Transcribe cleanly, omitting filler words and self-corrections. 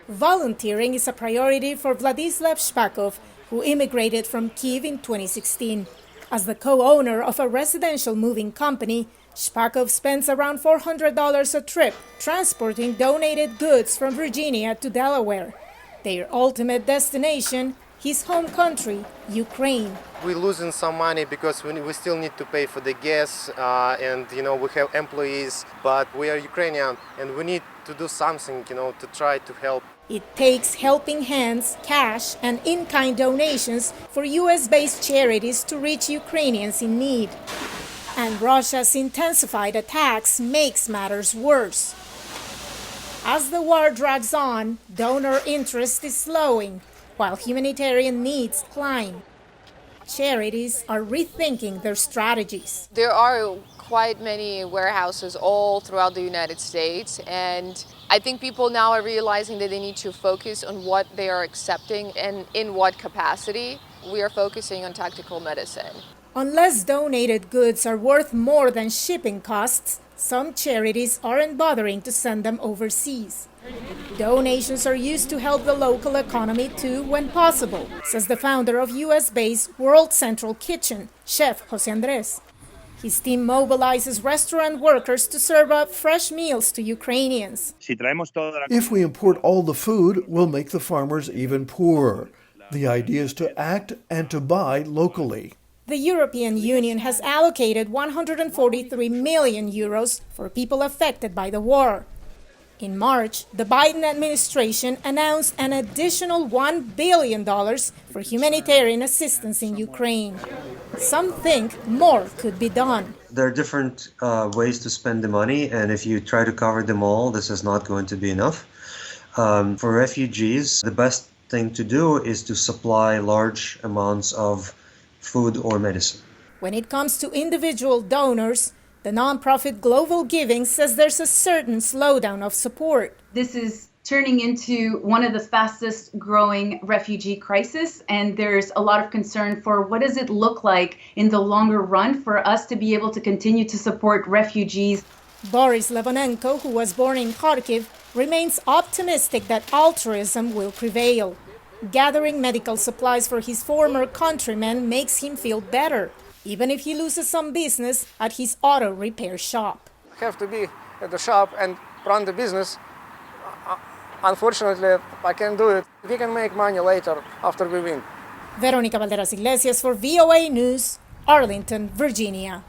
Volunteering is a priority for Vladislav Shpakov, who immigrated from Kyiv in 2016. As the co-owner of a residential moving company, Shpakov spends around $400 a trip transporting donated goods from Virginia to Delaware. Their ultimate destination, his home country, Ukraine. We're losing some money because we still need to pay for the gas and we have employees, but we are Ukrainian and we need to do something to try to help. It takes helping hands, cash and in-kind donations for US-based charities to reach Ukrainians in need. And Russia's intensified attacks makes matters worse. As the war drags on, donor interest is slowing, while humanitarian needs climb. Charities are rethinking their strategies. There are quite many warehouses all throughout the United States, and I think people now are realizing that they need to focus on what they are accepting and in what capacity. We are focusing on tactical medicine. Unless donated goods are worth more than shipping costs, some charities aren't bothering to send them overseas. Donations are used to help the local economy too when possible, says the founder of US-based World Central Kitchen, Chef Jose Andres. His team mobilizes restaurant workers to serve up fresh meals to Ukrainians. If we import all the food, we'll make the farmers even poorer. The idea is to act and to buy locally. The European Union has allocated 143 million euros for people affected by the war. In March, the Biden administration announced an additional $1 billion for humanitarian assistance in Ukraine. Some think more could be done. There are different ways to spend the money, and if you try to cover them all, this is not going to be enough. For refugees, the best thing to do is to supply large amounts of food or medicine. When it comes to individual donors, the nonprofit Global Giving says there's a certain slowdown of support. This is turning into one of the fastest growing refugee crises, and there's a lot of concern for what does it look like in the longer run for us to be able to continue to support refugees. Boris Levonenko, who was born in Kharkiv, remains optimistic that altruism will prevail. Gathering medical supplies for his former countrymen makes him feel better, even if he loses some business at his auto repair shop. I have to be at the shop and run the business. Unfortunately, I can't do it. We can make money later after we win. Veronica Valderas Iglesias for VOA News, Arlington, Virginia.